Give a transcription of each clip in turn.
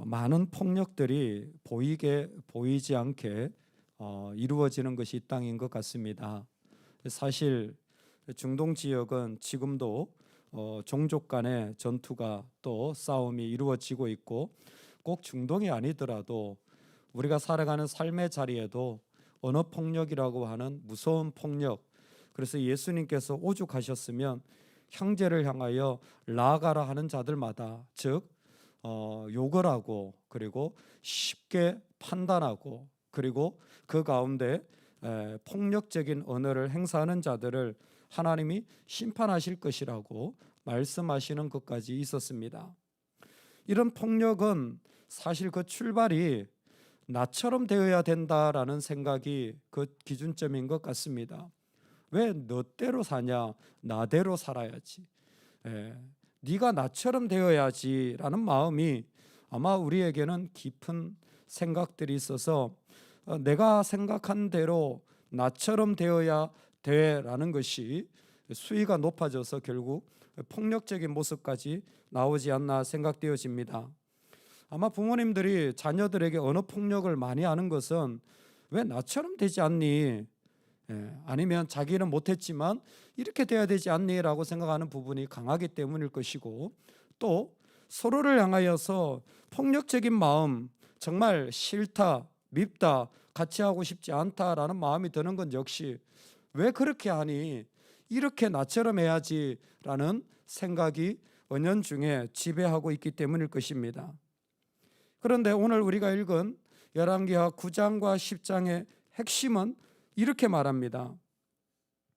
많은 폭력들이 보이지 않게 이루어지는 것이 이 땅인 것 같습니다. 사실 중동 지역은 지금도 종족 간의 전투가 또 싸움이 이루어지고 있고, 꼭 중동이 아니더라도 우리가 살아가는 삶의 자리에도 언어 폭력이라고 하는 무서운 폭력, 그래서 예수님께서 오죽하셨으면 형제를 향하여 나아가라 하는 자들마다, 즉 욕을 하고, 그리고 쉽게 판단하고, 그리고 그 가운데 폭력적인 언어를 행사하는 자들을 하나님이 심판하실 것이라고 말씀하시는 것까지 있었습니다. 이런 폭력은 사실 그 출발이 나처럼 되어야 된다라는 생각이 그 기준점인 것 같습니다. 왜 너 대로 사냐? 나대로 살아야지. 네가 나처럼 되어야지라는 마음이 아마 우리에게는 깊은 생각들이 있어서 내가 생각한 대로 나처럼 되어야 돼라는 것이 수위가 높아져서 결국 폭력적인 모습까지 나오지 않나 생각되어집니다. 아마 부모님들이 자녀들에게 언어 폭력을 많이 하는 것은 왜 나처럼 되지 않니? 아니면 자기는 못했지만 이렇게 돼야 되지 않니? 라고 생각하는 부분이 강하기 때문일 것이고, 또 서로를 향하여서 폭력적인 마음, 정말 싫다, 밉다, 같이 하고 싶지 않다라는 마음이 드는 건 역시 왜 그렇게 하니? 이렇게 나처럼 해야지 라는 생각이 은연중에 지배하고 있기 때문일 것입니다. 그런데 오늘 우리가 읽은 열왕기하 9장과 10장의 핵심은 이렇게 말합니다.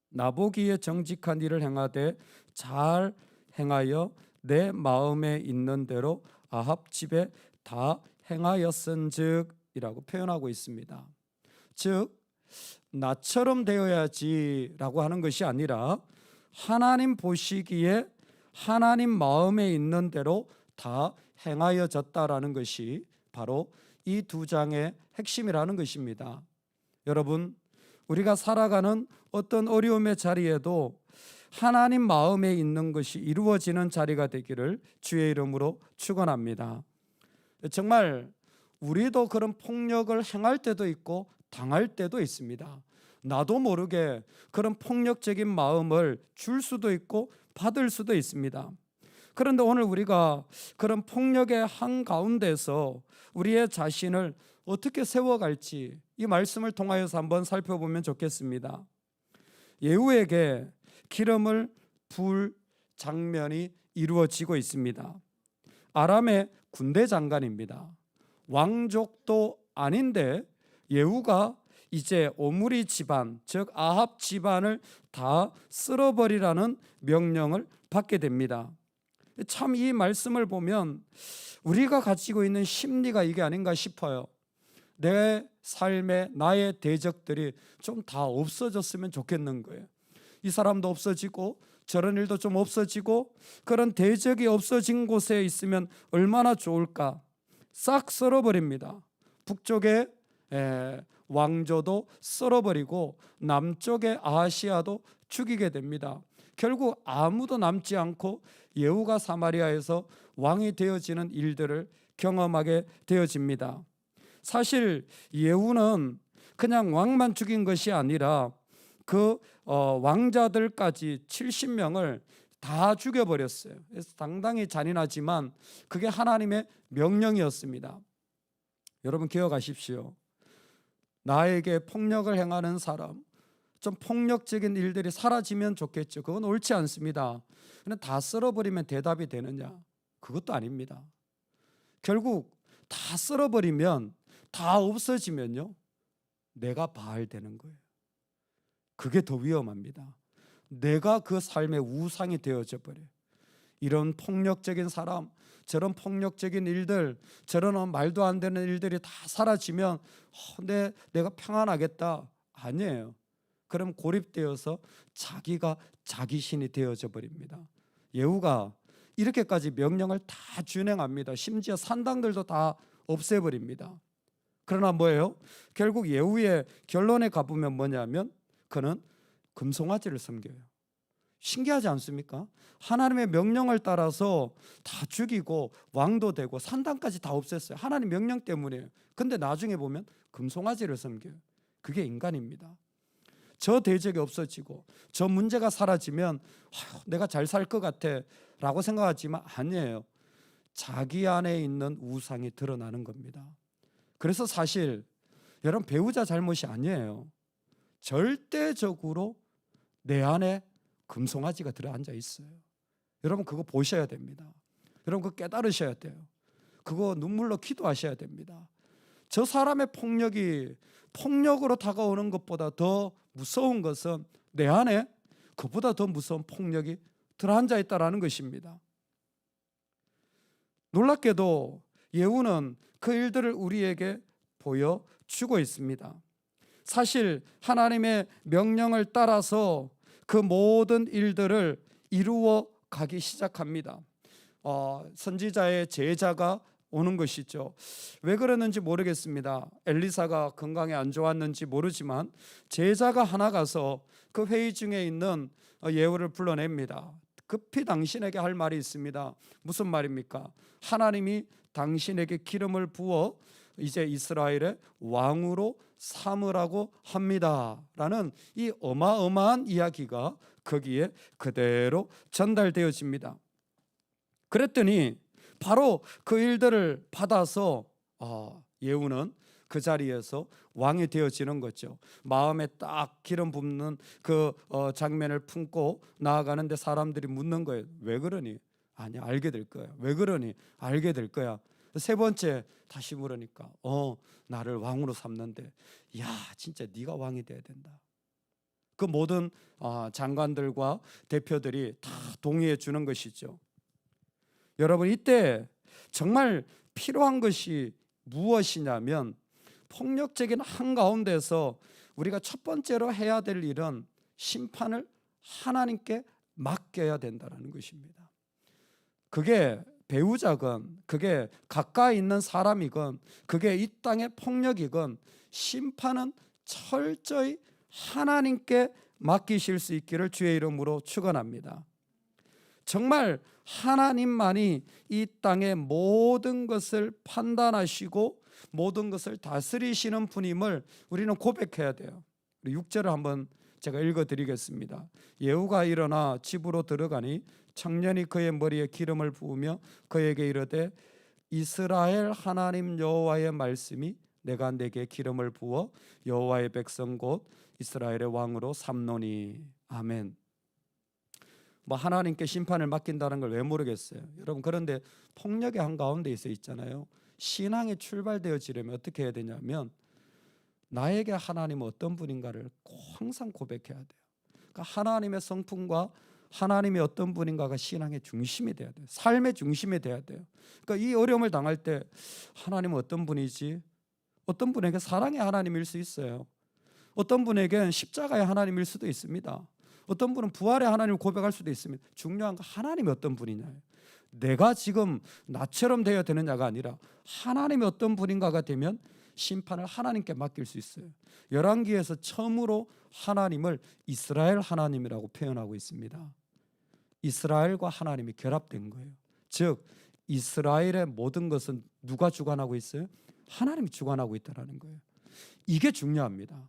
나보기에 정직한 일을 행하되 잘 행하여 내 마음에 있는 대로 아합 집에 다 행하였은즉 이라고 표현하고 있습니다. 즉 나처럼 되어야지라고 하는 것이 아니라 하나님 보시기에 하나님 마음에 있는 대로 다 행하여졌다라는 것이 바로 이 두 장의 핵심이라는 것입니다. 여러분, 우리가 살아가는 어떤 어려움의 자리에도 하나님 마음에 있는 것이 이루어지는 자리가 되기를 주의 이름으로 축원합니다. 정말 우리도 그런 폭력을 행할 때도 있고 당할 때도 있습니다. 나도 모르게 그런 폭력적인 마음을 줄 수도 있고 받을 수도 있습니다. 그런데 오늘 우리가 그런 폭력의 한가운데서 우리의 자신을 어떻게 세워갈지 이 말씀을 통하여서 한번 살펴보면 좋겠습니다. 예후에게 기름을 부을 장면이 이루어지고 있습니다. 아람의 군대 장관입니다. 왕족도 아닌데 예후가 이제 오므리 집안, 즉 아합 집안을 다 쓸어버리라는 명령을 받게 됩니다. 참 이 말씀을 보면 우리가 가지고 있는 심리가 이게 아닌가 싶어요. 내 삶에 나의 대적들이 좀 다 없어졌으면 좋겠는 거예요. 이 사람도 없어지고 저런 일도 좀 없어지고 그런 대적이 없어진 곳에 있으면 얼마나 좋을까. 싹 썰어버립니다. 북쪽의 왕조도 썰어버리고 남쪽의 아시아도 죽이게 됩니다. 결국 아무도 남지 않고 예후가 사마리아에서 왕이 되어지는 일들을 경험하게 되어집니다. 사실 예후는 그냥 왕만 죽인 것이 아니라 그 왕자들까지 70명을 다 죽여버렸어요. 그래서 상당히 잔인하지만 그게 하나님의 명령이었습니다. 여러분 기억하십시오. 나에게 폭력을 행하는 사람, 좀 폭력적인 일들이 사라지면 좋겠죠. 그건 옳지 않습니다. 그냥 다 쓸어버리면 대답이 되느냐? 그것도 아닙니다. 결국 다 쓸어버리면, 다 없어지면요, 내가 바알 되는 거예요. 그게 더 위험합니다. 내가 그 삶의 우상이 되어져 버려요. 이런 폭력적인 사람, 저런 폭력적인 일들, 저런 말도 안 되는 일들이 다 사라지면 내가 평안하겠다. 아니에요. 그럼 고립되어서 자기가 자기 신이 되어져 버립니다. 예후가 이렇게까지 명령을 다 준행합니다. 심지어 산당들도 다 없애버립니다. 그러나 뭐예요? 결국 예후의 결론에 가보면 뭐냐면 그는 금송아지를 섬겨요. 신기하지 않습니까? 하나님의 명령을 따라서 다 죽이고 왕도 되고 산당까지 다 없앴어요. 하나님 명령 때문이에요. 근데 나중에 보면 금송아지를 섬겨요. 그게 인간입니다. 저 대적이 없어지고 저 문제가 사라지면 내가 잘 살 것 같아 라고 생각하지만 아니에요. 자기 안에 있는 우상이 드러나는 겁니다. 그래서 사실 여러분, 배우자 잘못이 아니에요. 절대적으로 내 안에 금송아지가 들어앉아 있어요. 여러분, 그거 보셔야 됩니다. 여러분, 그거 깨달으셔야 돼요. 그거 눈물로 기도하셔야 됩니다. 저 사람의 폭력이 폭력으로 다가오는 것보다 더 무서운 것은 내 안에 그보다 더 무서운 폭력이 들어앉아 있다는 것입니다. 놀랍게도 예후는 그 일들을 우리에게 보여주고 있습니다. 사실 하나님의 명령을 따라서 그 모든 일들을 이루어 가기 시작합니다. 선지자의 제자가 오는 것이죠. 왜 그러는지 모르겠습니다. 엘리사가 건강이 안 좋았는지 모르지만 제자가 하나 가서 그 회의 중에 있는 예후를 불러냅니다. 급히 당신에게 할 말이 있습니다. 무슨 말입니까? 하나님이 당신에게 기름을 부어 이제 이스라엘의 왕으로 삼으라고 합니다 라는 이 어마어마한 이야기가 거기에 그대로 전달되어집니다. 그랬더니 바로 그 일들을 받아서 예후는 그 자리에서 왕이 되어지는 거죠. 마음에 딱 기름 붓는 그 장면을 품고 나아가는데 사람들이 묻는 거예요. 왜 그러니? 아니, 알게 될 거야. 왜 그러니? 알게 될 거야. 세 번째 다시 물으니까 나를 왕으로 삼는데, 야, 진짜 네가 왕이 돼야 된다. 그 모든 장관들과 대표들이 다 동의해 주는 것이죠. 여러분, 이때 정말 필요한 것이 무엇이냐면, 폭력적인 한가운데서 우리가 첫 번째로 해야 될 일은 심판을 하나님께 맡겨야 된다는 것입니다. 그게 배우자건, 그게 가까이 있는 사람이건, 그게 이 땅의 폭력이건, 심판은 철저히 하나님께 맡기실 수 있기를 주의 이름으로 축원합니다. 정말 하나님만이 이 땅의 모든 것을 판단하시고 모든 것을 다스리시는 분임을 우리는 고백해야 돼요. 6절을 한번 제가 읽어드리겠습니다. 예후가 일어나 집으로 들어가니 청년이 그의 머리에 기름을 부으며 그에게 이르되 이스라엘 하나님 여호와의 말씀이 내가 내게 기름을 부어 여호와의 백성 곧 이스라엘의 왕으로 삼노니. 아멘. 하나님께 심판을 맡긴다는 걸 왜 모르겠어요. 여러분, 그런데 폭력의 한가운데 있잖아요. 신앙이 출발되어지려면 어떻게 해야 되냐면 나에게 하나님은 어떤 분인가를 항상 고백해야 돼요. 그러니까 하나님의 성품과 하나님이 어떤 분인가가 신앙의 중심이 돼야 돼요. 삶의 중심이 돼야 돼요. 그러니까 이 어려움을 당할 때 하나님은 어떤 분이지? 어떤 분에게 사랑의 하나님일 수 있어요. 어떤 분에게는 십자가의 하나님일 수도 있습니다. 어떤 분은 부활의 하나님을 고백할 수도 있습니다. 중요한 건 하나님이 어떤 분이냐예요. 내가 지금 나처럼 되어야 되느냐가 아니라 하나님이 어떤 분인가가 되면 심판을 하나님께 맡길 수 있어요. 열왕기에서 처음으로 하나님을 이스라엘 하나님이라고 표현하고 있습니다. 이스라엘과 하나님이 결합된 거예요. 즉 이스라엘의 모든 것은 누가 주관하고 있어요? 하나님이 주관하고 있다는 거예요. 이게 중요합니다.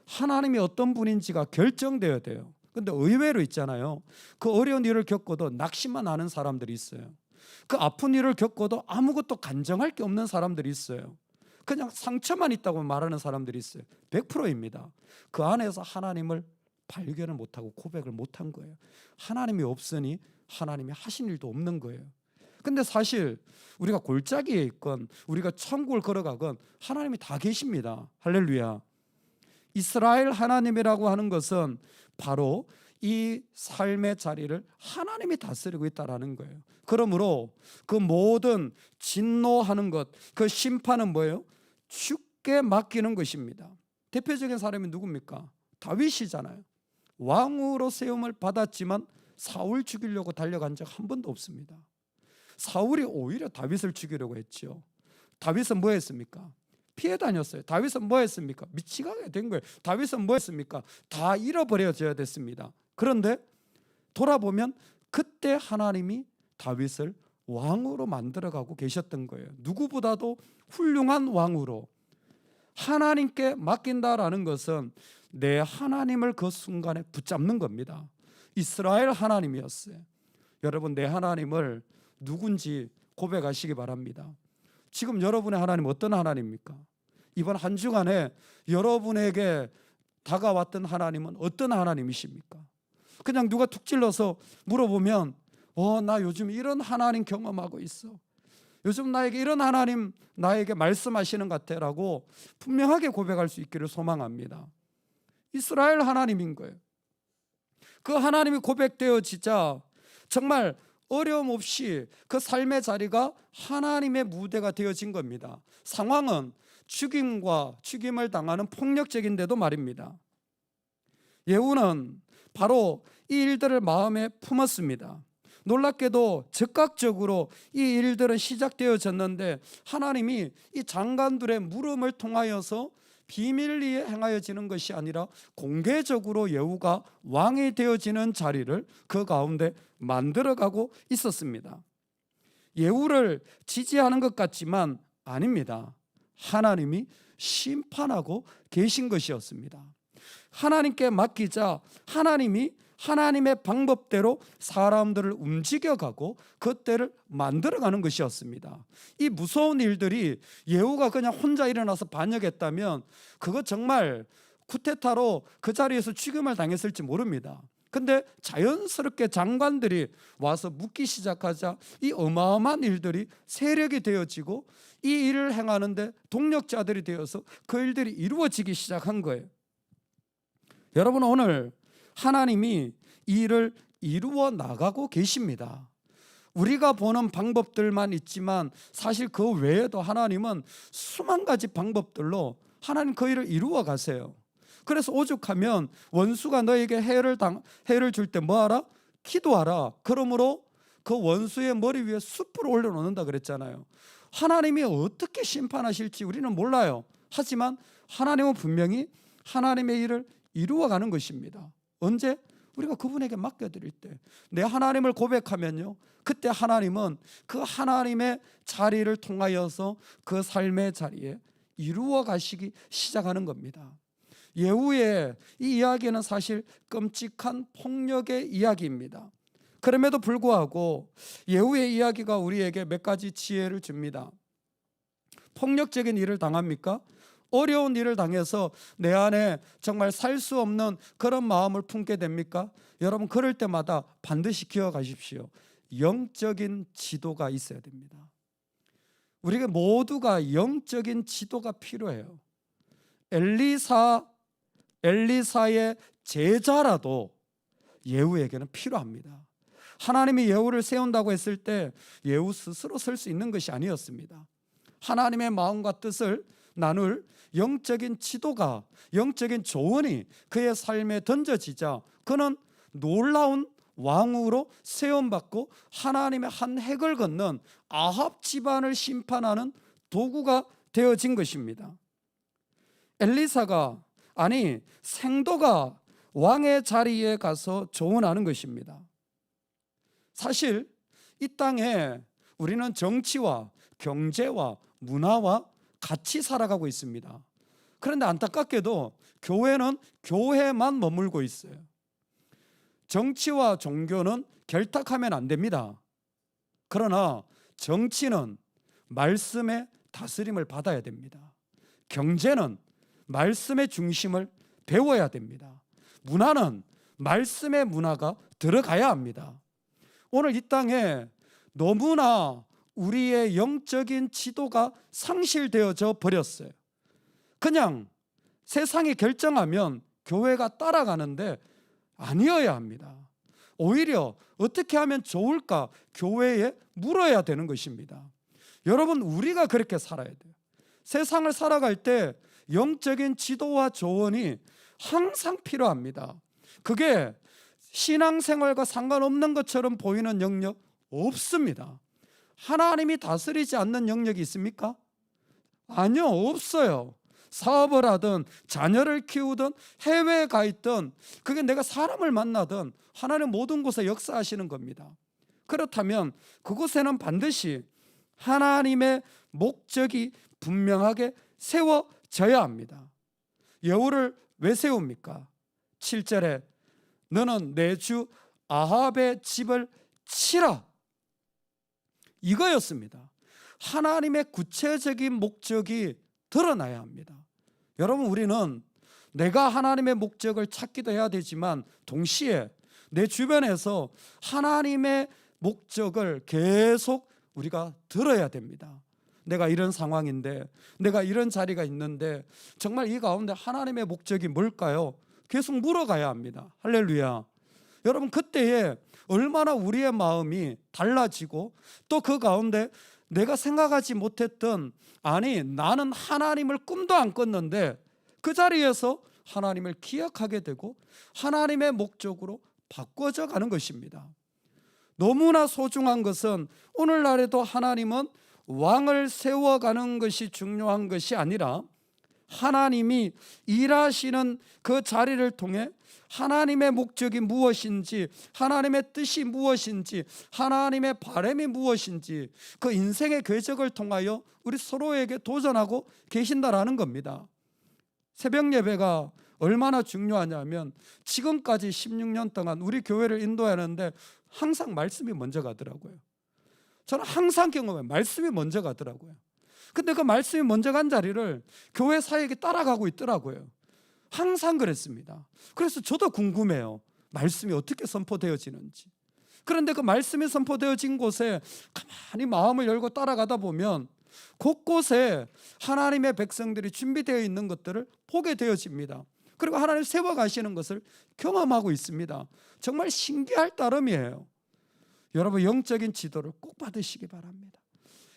하나님이 어떤 분인지가 결정되어야 돼요. 근데 의외로 있잖아요. 그 어려운 일을 겪어도 낙심만 하는 사람들이 있어요. 그 아픈 일을 겪어도 아무것도 간정할 게 없는 사람들이 있어요. 그냥 상처만 있다고 말하는 사람들이 있어요. 100%입니다. 그 안에서 하나님을 발견을 못하고 고백을 못한 거예요. 하나님이 없으니 하나님이 하신 일도 없는 거예요. 근데 사실 우리가 골짜기에 있건 우리가 천국을 걸어가건 하나님이 다 계십니다. 할렐루야. 이스라엘 하나님이라고 하는 것은 바로 이 삶의 자리를 하나님이 다스리고 있다는 거예요. 그러므로 그 모든 진노하는 것, 그 심판은 뭐예요? 주께 맡기는 것입니다. 대표적인 사람이 누굽니까? 다윗이잖아요. 왕으로 세움을 받았지만 사울 죽이려고 달려간 적 한 번도 없습니다. 사울이 오히려 다윗을 죽이려고 했죠. 다윗은 뭐 했습니까? 피해 다녔어요. 다윗은 뭐 했습니까? 미치게 된 거예요. 다윗은 뭐 했습니까? 다 잃어버려져야 됐습니다. 그런데 돌아보면 그때 하나님이 다윗을 왕으로 만들어가고 계셨던 거예요. 누구보다도 훌륭한 왕으로. 하나님께 맡긴다라는 것은 내 하나님을 그 순간에 붙잡는 겁니다. 이스라엘 하나님이었어요. 여러분, 내 하나님을 누군지 고백하시기 바랍니다. 지금 여러분의 하나님 어떤 하나님입니까? 이번 한 주간에 여러분에게 다가왔던 하나님은 어떤 하나님이십니까? 그냥 누가 툭 찔러서 물어보면 나 요즘 이런 하나님 경험하고 있어. 요즘 나에게 이런 하나님 나에게 말씀하시는 것 같아 라고 분명하게 고백할 수 있기를 소망합니다. 이스라엘 하나님인 거예요. 그 하나님이 고백되어지자 정말 어려움 없이 그 삶의 자리가 하나님의 무대가 되어진 겁니다. 상황은 죽임을 당하는 폭력적인데도 말입니다. 예후는 바로 이 일들을 마음에 품었습니다. 놀랍게도 즉각적으로 이 일들은 시작되어졌는데 하나님이 이 장관들의 물음을 통하여서 비밀리에 행하여지는 것이 아니라 공개적으로 예후가 왕이 되어지는 자리를 그 가운데 만들어가고 있었습니다. 예후를 지지하는 것 같지만 아닙니다. 하나님이 심판하고 계신 것이었습니다. 하나님께 맡기자 하나님이 하나님의 방법대로 사람들을 움직여가고 그때를 만들어가는 것이었습니다. 이 무서운 일들이 예후가 그냥 혼자 일어나서 반역했다면 그거 정말 쿠데타로 그 자리에서 죽임을 당했을지 모릅니다. 근데 자연스럽게 장관들이 와서 묻기 시작하자 이 어마어마한 일들이 세력이 되어지고 이 일을 행하는데 동력자들이 되어서 그 일들이 이루어지기 시작한 거예요. 여러분, 오늘 하나님이 이 일을 이루어 나가고 계십니다. 우리가 보는 방법들만 있지만 사실 그 외에도 하나님은 수만 가지 방법들로 하나님 그 일을 이루어 가세요. 그래서 오죽하면 원수가 너에게 해를 줄 때 뭐하라? 기도하라. 그러므로 그 원수의 머리 위에 숯불을 올려놓는다 그랬잖아요. 하나님이 어떻게 심판하실지 우리는 몰라요. 하지만 하나님은 분명히 하나님의 일을 이루어가는 것입니다. 언제? 우리가 그분에게 맡겨드릴 때. 내 하나님을 고백하면요, 그때 하나님은 그 하나님의 자리를 통하여서 그 삶의 자리에 이루어 가시기 시작하는 겁니다. 예후의 이 이야기는 사실 끔찍한 폭력의 이야기입니다. 그럼에도 불구하고 예후의 이야기가 우리에게 몇 가지 지혜를 줍니다. 폭력적인 일을 당합니까? 어려운 일을 당해서 내 안에 정말 살 수 없는 그런 마음을 품게 됩니까? 여러분, 그럴 때마다 반드시 기억하십시오. 영적인 지도가 있어야 됩니다. 우리가 모두가 영적인 지도가 필요해요. 엘리사의 제자라도 예후에게는 필요합니다. 하나님이 예후를 세운다고 했을 때 예후 스스로 설 수 있는 것이 아니었습니다. 하나님의 마음과 뜻을 나눌 영적인 지도가, 영적인 조언이 그의 삶에 던져지자 그는 놀라운 왕으로 세움받고 하나님의 한 획을 걷는 아합 집안을 심판하는 도구가 되어진 것입니다. 엘리사가, 아니 생도가 왕의 자리에 가서 조언하는 것입니다. 사실 이 땅에 우리는 정치와 경제와 문화와 같이 살아가고 있습니다. 그런데 안타깝게도 교회는 교회만 머물고 있어요. 정치와 종교는 결탁하면 안 됩니다. 그러나 정치는 말씀의 다스림을 받아야 됩니다. 경제는 말씀의 중심을 배워야 됩니다. 문화는 말씀의 문화가 들어가야 합니다. 오늘 이 땅에 너무나 우리의 영적인 지도가 상실되어져 버렸어요. 그냥 세상이 결정하면 교회가 따라가는데 아니어야 합니다. 오히려 어떻게 하면 좋을까 교회에 물어야 되는 것입니다. 여러분, 우리가 그렇게 살아야 돼요. 세상을 살아갈 때 영적인 지도와 조언이 항상 필요합니다. 그게 신앙생활과 상관없는 것처럼 보이는 영역 없습니다. 하나님이 다스리지 않는 영역이 있습니까? 아니요, 없어요. 사업을 하든 자녀를 키우든 해외에 가 있든 그게 내가 사람을 만나든 하나님 모든 곳에 역사하시는 겁니다. 그렇다면 그곳에는 반드시 하나님의 목적이 분명하게 세워져야 합니다. 여우를 왜 세웁니까? 7절에 너는 내 주 아합의 집을 치라, 이거였습니다. 하나님의 구체적인 목적이 드러나야 합니다. 여러분, 우리는 내가 하나님의 목적을 찾기도 해야 되지만 동시에 내 주변에서 하나님의 목적을 계속 우리가 들어야 됩니다. 내가 이런 상황인데, 내가 이런 자리가 있는데 정말 이 가운데 하나님의 목적이 뭘까요? 계속 물어가야 합니다. 할렐루야. 여러분, 그때에 얼마나 우리의 마음이 달라지고 또 그 가운데 내가 생각하지 못했던, 아니 나는 하나님을 꿈도 안 꿨는데 그 자리에서 하나님을 기억하게 되고 하나님의 목적으로 바꿔져 가는 것입니다. 너무나 소중한 것은 오늘날에도 하나님은 왕을 세워가는 것이 중요한 것이 아니라 하나님이 일하시는 그 자리를 통해 하나님의 목적이 무엇인지, 하나님의 뜻이 무엇인지, 하나님의 바람이 무엇인지 그 인생의 궤적을 통하여 우리 서로에게 도전하고 계신다라는 겁니다. 새벽 예배가 얼마나 중요하냐면 지금까지 16년 동안 우리 교회를 인도하는데 항상 말씀이 먼저 가더라고요. 저는 항상 경험해, 말씀이 먼저 가더라고요. 근데 그 말씀이 먼저 간 자리를 교회 사역이 따라가고 있더라고요. 항상 그랬습니다. 그래서 저도 궁금해요. 말씀이 어떻게 선포되어지는지. 그런데 그 말씀이 선포되어진 곳에 가만히 마음을 열고 따라가다 보면 곳곳에 하나님의 백성들이 준비되어 있는 것들을 보게 되어집니다. 그리고 하나님 세워가시는 것을 경험하고 있습니다. 정말 신기할 따름이에요. 여러분, 영적인 지도를 꼭 받으시기 바랍니다.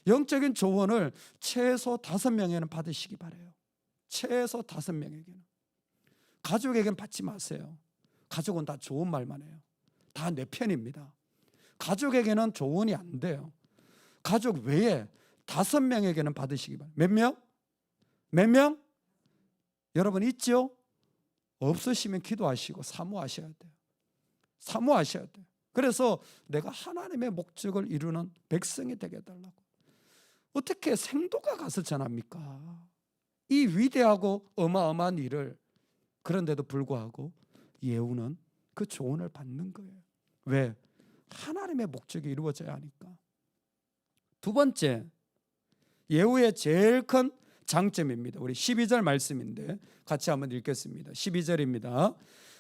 영적인 조언을 최소 5명에는 받으시기 바라요. 최소 5명에게는. 가족에게는 받지 마세요. 가족은 다 좋은 말만 해요. 다 내 편입니다. 가족에게는 조언이 안 돼요. 가족 외에 5명에게는 받으시기 바랍니다. 몇 명? 몇 명? 여러분 있죠? 없으시면 기도하시고 사모하셔야 돼요. 사모하셔야 돼요. 그래서 내가 하나님의 목적을 이루는 백성이 되게 해달라고. 어떻게 생도가 가서 전합니까? 이 위대하고 어마어마한 일을. 그런데도 불구하고 예후는 그 조언을 받는 거예요. 왜? 하나님의 목적이 이루어져야 하니까. 두 번째, 예후의 제일 큰 장점입니다. 우리 12절 말씀인데 같이 한번 읽겠습니다. 12절입니다.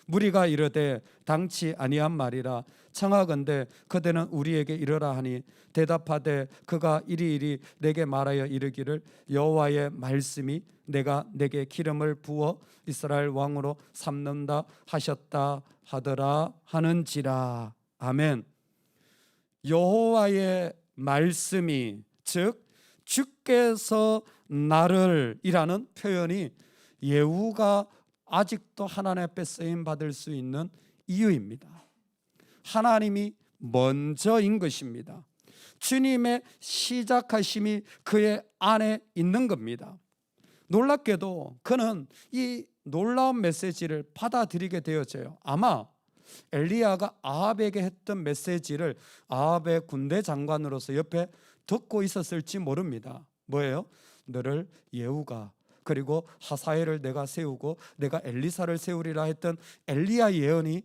무리가 이르되 당치 아니한 말이라 청하건대 그대는 우리에게 이르라 하니 대답하되 그가 이리이리 내게 말하여 이르기를 여호와의 말씀이 내가 내게 기름을 부어 이스라엘 왕으로 삼는다 하셨다 하더라 하는지라. 아멘. 여호와의 말씀이, 즉 주께서 나를 이라는 표현이 예후가 아직도 하나님의 앞에 쓰임 받을 수 있는 이유입니다. 하나님이 먼저인 것입니다. 주님의 시작하심이 그의 안에 있는 겁니다. 놀랍게도 그는 이 놀라운 메시지를 받아들이게 되어져요. 아마 엘리야가 아합에게 했던 메시지를 아합의 군대 장관으로서 옆에 듣고 있었을지 모릅니다. 뭐예요? 너를 예후가, 그리고 하사엘을 내가 세우고 내가 엘리사를 세우리라 했던 엘리야 예언이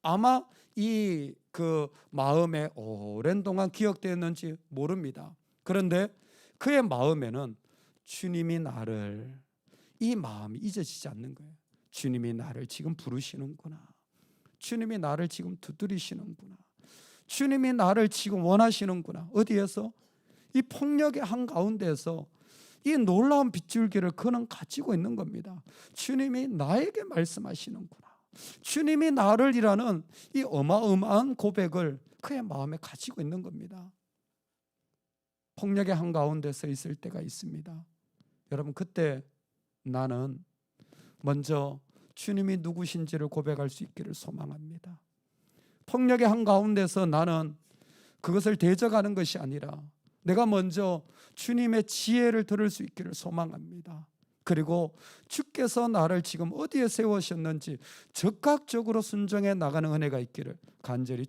아마 이 그 마음에 오랜 동안 기억되었는지 모릅니다. 그런데 그의 마음에는 주님이 나를, 이 마음이 잊어지지 않는 거예요. 주님이 나를 지금 부르시는구나. 주님이 나를 지금 두드리시는구나. 주님이 나를 지금 원하시는구나. 어디에서? 이 폭력의 한가운데에서 이 놀라운 빗줄기를 그는 가지고 있는 겁니다. 주님이 나에게 말씀하시는구나. 주님이 나를 이라는 이 어마어마한 고백을 그의 마음에 가지고 있는 겁니다. 폭력의 한가운데 서 있을 때가 있습니다. 여러분, 그때 나는 먼저 주님이 누구신지를 고백할 수 있기를 소망합니다. 폭력의 한가운데서 나는 그것을 대적하는 것이 아니라 내가 먼저 주님의 지혜를 들을 수 있기를 소망합니다. 그리고 주께서 나를 지금 어디에 세우셨는지 적극적으로 순종해 나가는 은혜가 있기를 간절히